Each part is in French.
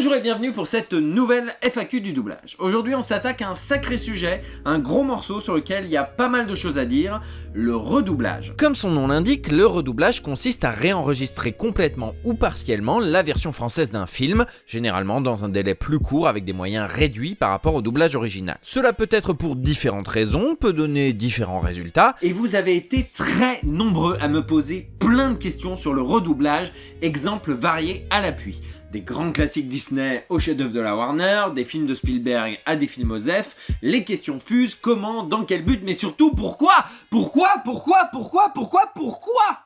Bonjour et bienvenue pour cette nouvelle FAQ du doublage. Aujourd'hui on s'attaque à un sacré sujet, un gros morceau sur lequel il y a pas mal de choses à dire, le redoublage. Comme son nom l'indique, le redoublage consiste à réenregistrer complètement ou partiellement la version française d'un film, généralement dans un délai plus court avec des moyens réduits par rapport au doublage original. Cela peut être pour différentes raisons, peut donner différents résultats. Et vous avez été très nombreux à me poser plein de questions sur le redoublage, exemples variés à l'appui. Des grands classiques Disney aux chefs-d'œuvre de la Warner, des films de Spielberg à des films OSEF, les questions fusent, comment, dans quel but, mais surtout pourquoi ? Pourquoi ?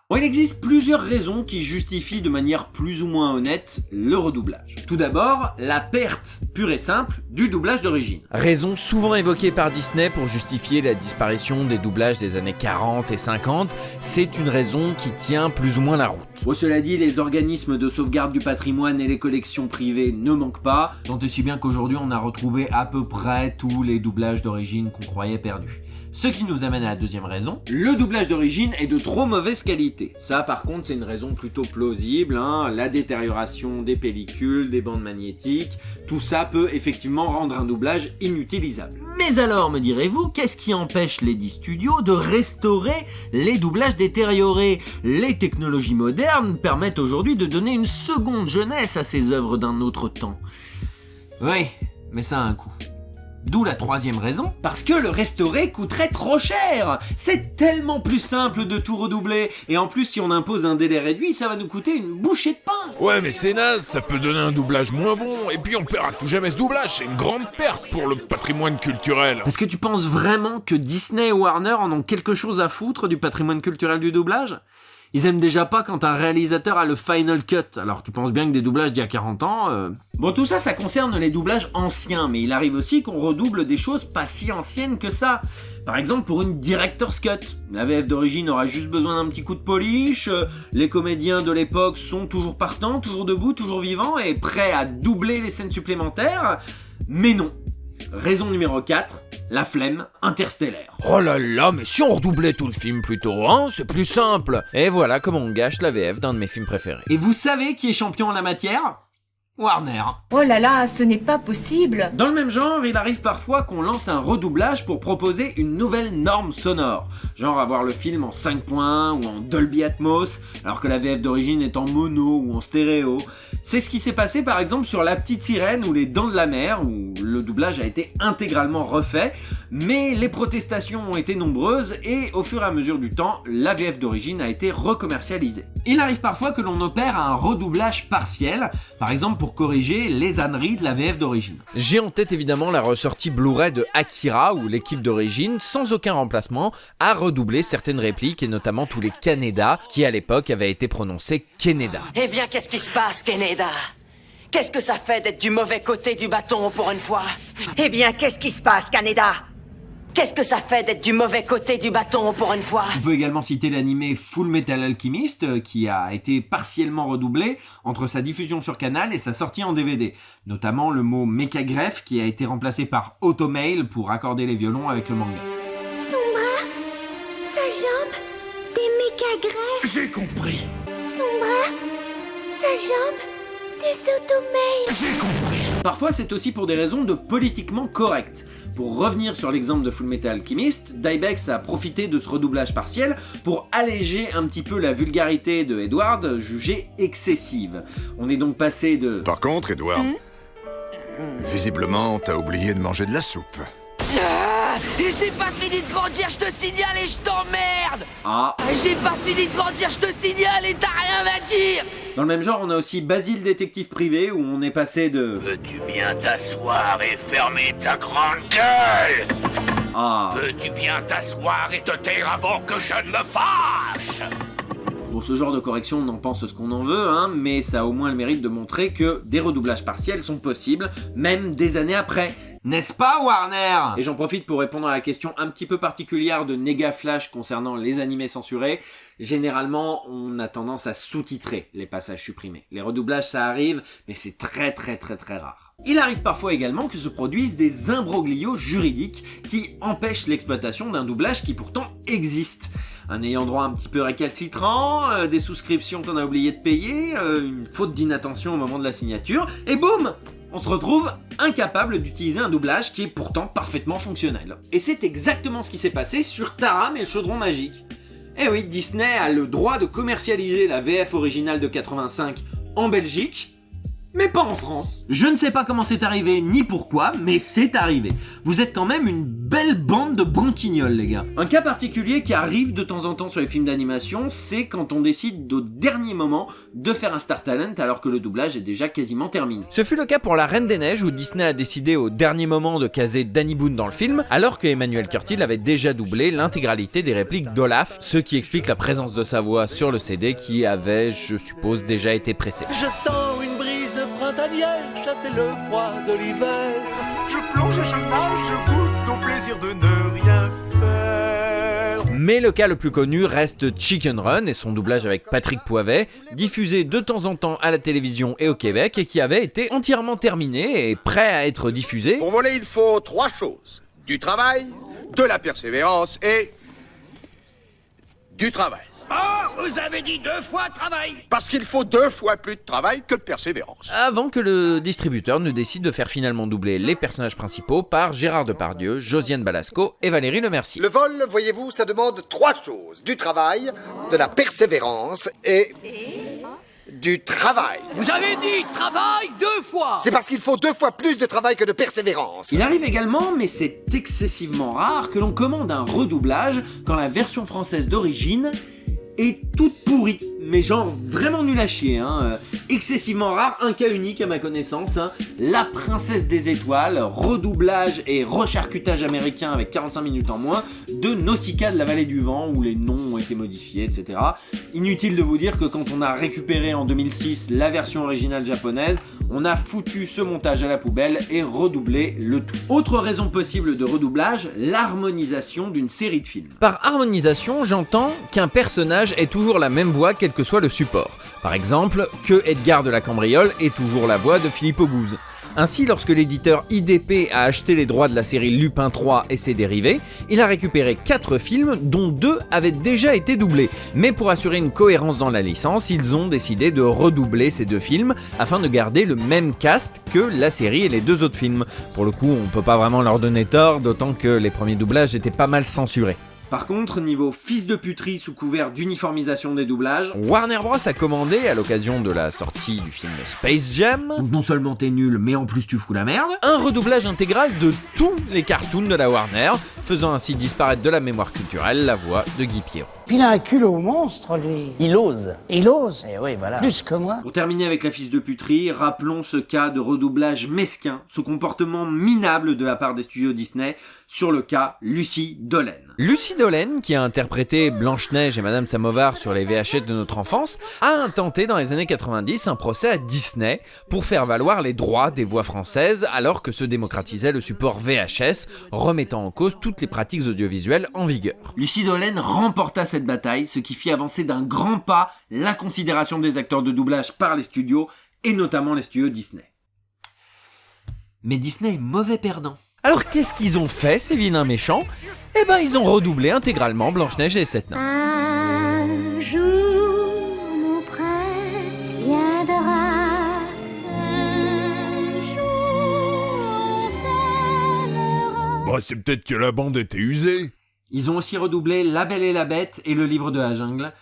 Bon, il existe plusieurs raisons qui justifient de manière plus ou moins honnête le redoublage. Tout d'abord, la perte pure et simple du doublage d'origine. Raison souvent évoquée par Disney pour justifier la disparition des doublages des années 40 et 50, c'est une raison qui tient plus ou moins la route. Bon, cela dit, les organismes de sauvegarde du patrimoine et les collections privées ne manquent pas, tant et si bien qu'aujourd'hui on a retrouvé à peu près tous les doublages d'origine qu'on croyait perdus. Ce qui nous amène à la deuxième raison, le doublage d'origine est de trop mauvaise qualité. Ça par contre c'est une raison plutôt plausible, la détérioration des pellicules, des bandes magnétiques, tout ça peut effectivement rendre un doublage inutilisable. Mais alors me direz-vous, qu'est-ce qui empêche les 10 studios de restaurer les doublages détériorés ? Les technologies modernes permettent aujourd'hui de donner une seconde jeunesse à ces œuvres d'un autre temps. Oui, mais ça a un coût. D'où la troisième raison, parce que le restaurer coûterait trop cher. C'est tellement plus simple de tout redoubler, et en plus si on impose un délai réduit, ça va nous coûter une bouchée de pain. Ouais mais c'est naze, ça peut donner un doublage moins bon, et puis on perd à tout jamais ce doublage, c'est une grande perte pour le patrimoine culturel. Est-ce que tu penses vraiment que Disney et Warner en ont quelque chose à foutre du patrimoine culturel du doublage ? Ils aiment déjà pas quand un réalisateur a le final cut, alors tu penses bien que des doublages d'il y a 40 ans... Bon, tout ça, ça concerne les doublages anciens, mais il arrive aussi qu'on redouble des choses pas si anciennes que ça. Par exemple, pour une director's cut, la VF d'origine aura juste besoin d'un petit coup de polish, les comédiens de l'époque sont toujours partants, toujours debout, toujours vivants, et prêts à doubler les scènes supplémentaires, mais non. Raison numéro 4, la flemme interstellaire. Oh là là, mais si on redoublait tout le film plutôt, c'est plus simple. Et voilà comment on gâche la VF d'un de mes films préférés. Et vous savez qui est champion en la matière ? Warner. Oh là là, ce n'est pas possible. Dans le même genre, il arrive parfois qu'on lance un redoublage pour proposer une nouvelle norme sonore. Genre avoir le film en 5 points ou en Dolby Atmos, alors que la VF d'origine est en mono ou en stéréo. C'est ce qui s'est passé par exemple sur La Petite Sirène ou Les Dents de la Mer, où le doublage a été intégralement refait, mais les protestations ont été nombreuses et au fur et à mesure du temps, la VF d'origine a été recommercialisée. Il arrive parfois que l'on opère un redoublage partiel, par exemple pour corriger les âneries de la VF d'origine. J'ai en tête évidemment la ressortie Blu-ray de Akira où l'équipe d'origine, sans aucun remplacement, a redoublé certaines répliques et notamment tous les Kaneda qui à l'époque avaient été prononcés Keneda. Eh bien, qu'est-ce qui se passe, Keneda ? Qu'est-ce que ça fait d'être du mauvais côté du bâton pour une fois ? Eh bien, qu'est-ce qui se passe, Kaneda ? Qu'est-ce que ça fait d'être du mauvais côté du bâton pour une fois ? On peut également citer l'animé Full Metal Alchemist qui a été partiellement redoublé entre sa diffusion sur Canal et sa sortie en DVD. Notamment le mot mécagreffe qui a été remplacé par automail pour accorder les violons avec le manga. Son bras, sa jambe, des mécagreffes. J'ai compris. Son bras, sa jambe, des automails. J'ai compris. Parfois c'est aussi pour des raisons de politiquement correct. Pour revenir sur l'exemple de Full Metal Alchemist, Dybex a profité de ce redoublage partiel pour alléger un petit peu la vulgarité de Edward, jugée excessive. On est donc passé de... Par contre, Edward, visiblement, t'as oublié de manger de la soupe. J'ai pas fini de grandir, je te signale et je t'emmerde ! Ah. J'ai pas fini de grandir, je te signale et t'as rien à dire ! Dans le même genre, on a aussi Basile Détective Privé, où on est passé de... Veux-tu bien t'asseoir et fermer ta grande gueule ? Ah. Veux-tu bien t'asseoir et te taire avant que je ne me fâche ? Bon, ce genre de correction, on en pense ce qu'on en veut, mais ça a au moins le mérite de montrer que des redoublages partiels sont possibles, même des années après. N'est-ce pas, Warner ? Et j'en profite pour répondre à la question un petit peu particulière de Nega Flash concernant les animés censurés. Généralement, on a tendance à sous-titrer les passages supprimés. Les redoublages, ça arrive, mais c'est très rare. Il arrive parfois également que se produisent des imbroglios juridiques qui empêchent l'exploitation d'un doublage qui pourtant existe. un ayant droit un petit peu récalcitrant, des souscriptions qu'on a oublié de payer, une faute d'inattention au moment de la signature, et boum, on se retrouve incapable d'utiliser un doublage qui est pourtant parfaitement fonctionnel. Et c'est exactement ce qui s'est passé sur Taram et le chaudron magique. Eh oui, Disney a le droit de commercialiser la VF originale de 85 en Belgique, mais pas en France. Je ne sais pas comment c'est arrivé ni pourquoi, mais c'est arrivé. Vous êtes quand même une belle bande de branquignoles, les gars. Un cas particulier qui arrive de temps en temps sur les films d'animation, c'est quand on décide au dernier moment de faire un Star Talent alors que le doublage est déjà quasiment terminé. Ce fut le cas pour La Reine des Neiges où Disney a décidé au dernier moment de caser Danny Boone dans le film, alors que Emmanuel Curtil avait déjà doublé l'intégralité des répliques d'Olaf, ce qui explique la présence de sa voix sur le CD qui avait, je suppose, déjà été pressé. Je sens une brise printanière chasser le froid de l'hiver. Je plonge, je nage, je goûte au plaisir de ne rien faire. Mais le cas le plus connu reste Chicken Run et son doublage avec Patrick Poivet, diffusé de temps en temps à la télévision et au Québec et qui avait été entièrement terminé et prêt à être diffusé. Pour voler, il faut 3 choses. Du travail, de la persévérance et... du travail. Oh, vous avez dit 2 fois travail. Parce qu'il faut 2 fois plus de travail que de persévérance. Avant que le distributeur ne décide de faire finalement doubler les personnages principaux par Gérard Depardieu, Josiane Balasco et Valérie Lemercier. Le vol, voyez-vous, ça demande 3 choses. Du travail, de la persévérance et... du travail. Vous avez dit travail 2 fois. C'est parce qu'il faut 2 fois plus de travail que de persévérance. Il arrive également, mais c'est excessivement rare, que l'on commande un redoublage quand la version française d'origine est toute pourrie, mais genre vraiment nul à chier, hein. Excessivement rare, un cas unique à ma connaissance, hein. La Princesse des Étoiles, redoublage et recharcutage américain avec 45 minutes en moins de Nausicaa de la Vallée du Vent où les noms ont été modifiés, etc. Inutile de vous dire que quand on a récupéré en 2006 la version originale japonaise, on a foutu ce montage à la poubelle et redoublé le tout. Autre raison possible de redoublage, l'harmonisation d'une série de films. Par harmonisation, j'entends qu'un personnage ait toujours la même voix quel que soit le support. Par exemple, que Edgar de la Cambriole ait toujours la voix de Philippe Auguste. Ainsi, lorsque l'éditeur IDP a acheté les droits de la série Lupin 3 et ses dérivés, il a récupéré 4 films dont 2 avaient déjà été doublés. Mais pour assurer une cohérence dans la licence, ils ont décidé de redoubler ces 2 films afin de garder le même cast que la série et les 2 autres films. Pour le coup, on peut pas vraiment leur donner tort, d'autant que les premiers doublages étaient pas mal censurés. Par contre, niveau fils de puterie sous couvert d'uniformisation des doublages, Warner Bros a commandé, à l'occasion de la sortie du film Space Jam, donc non seulement t'es nul, mais en plus tu fous la merde, un redoublage intégral de tous les cartoons de la Warner, faisant ainsi disparaître de la mémoire culturelle la voix de Guy Piéron. Il a un culot monstre, lui. Il ose. Il ose. Eh oui, voilà. Plus que moi. Pour terminer avec la fils de puterie, rappelons ce cas de redoublage mesquin, ce comportement minable de la part des studios Disney sur le cas Lucie Dollen. Lucie Dollen, qui a interprété Blanche-Neige et Madame Samovar sur les VHS de notre enfance, a intenté dans les années 90 un procès à Disney pour faire valoir les droits des voix françaises alors que se démocratisait le support VHS, remettant en cause toutes les pratiques audiovisuelles en vigueur. Lucie Dollen remporta cette bataille, ce qui fit avancer d'un grand pas la considération des acteurs de doublage par les studios, et notamment les studios Disney. Mais Disney est mauvais perdant. Alors qu'est-ce qu'ils ont fait, ces vilains méchants ? Eh ben ils ont redoublé intégralement Blanche-Neige et les 7 nains. Un jour, mon prince viendra. Un jour, on s'aimera. Bah, c'est peut-être que la bande était usée. Ils ont aussi redoublé La Belle et la Bête et Le Livre de la Jungle,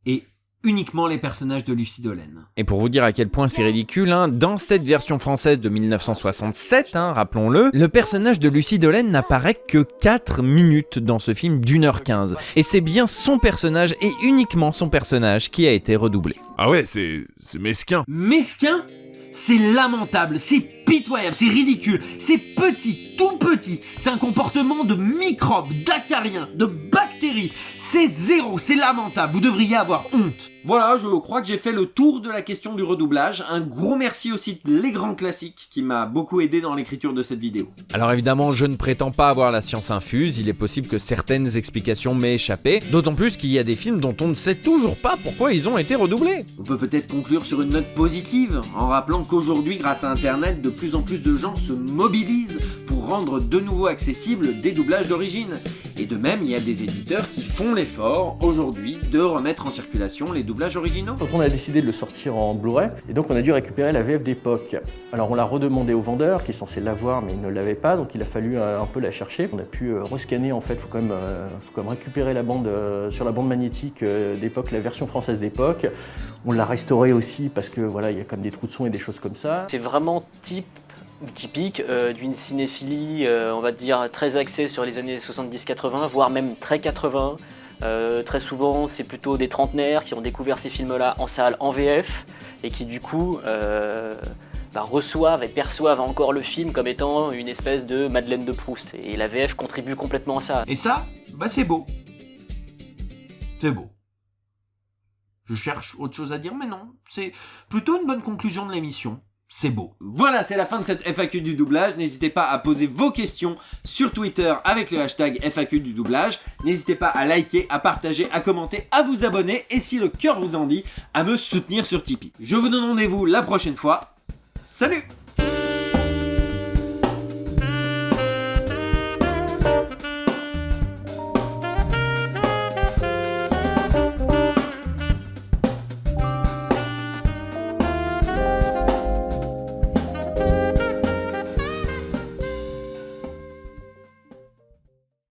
et uniquement les personnages de Lucie Dollen. Et pour vous dire à quel point c'est ridicule, dans cette version française de 1967, rappelons-le, le personnage de Lucie Dollen n'apparaît que 4 minutes dans ce film d'1h15. Et c'est bien son personnage, et uniquement son personnage, qui a été redoublé. Ah ouais, c'est mesquin. Mesquin ? C'est lamentable, c'est pitoyable, c'est ridicule, c'est petit, tout petit, c'est un comportement de microbes, d'acariens, de bactéries, c'est zéro, c'est lamentable, vous devriez avoir honte. Voilà, je crois que j'ai fait le tour de la question du redoublage. Un gros merci au site Les Grands Classiques qui m'a beaucoup aidé dans l'écriture de cette vidéo. Alors évidemment, je ne prétends pas avoir la science infuse, il est possible que certaines explications m'aient échappé, d'autant plus qu'il y a des films dont on ne sait toujours pas pourquoi ils ont été redoublés. On peut peut-être conclure sur une note positive, en rappelant qu'aujourd'hui, grâce à Internet, de plus en plus de gens se mobilisent pour rendre de nouveau accessibles des doublages d'origine. Et de même, il y a des éditeurs qui font l'effort aujourd'hui de remettre en circulation les doublages originaux. Donc on a décidé de le sortir en Blu-ray, et donc on a dû récupérer la VF d'époque. Alors on l'a redemandé au vendeur, qui est censé l'avoir, mais il ne l'avait pas, donc il a fallu un peu la chercher. On a pu rescanner, en fait, il faut quand même récupérer la bande, sur la bande magnétique d'époque, la version française d'époque. On l'a restaurée aussi, parce que voilà, il y a quand même des trous de son et des choses comme ça. C'est vraiment typique d'une cinéphilie, on va dire, très axée sur les années 70-80, voire même très 80. Très souvent, c'est plutôt des trentenaires qui ont découvert ces films-là en salle, en VF, et qui du coup reçoivent et perçoivent encore le film comme étant une espèce de Madeleine de Proust. Et la VF contribue complètement à ça. Et ça, c'est beau. C'est beau. Je cherche autre chose à dire, mais non. C'est plutôt une bonne conclusion de l'émission. C'est beau. Voilà, c'est la fin de cette FAQ du doublage. N'hésitez pas à poser vos questions sur Twitter avec le hashtag FAQ du doublage. N'hésitez pas à liker, à partager, à commenter, à vous abonner et si le cœur vous en dit, à me soutenir sur Tipeee. Je vous donne rendez-vous la prochaine fois. Salut!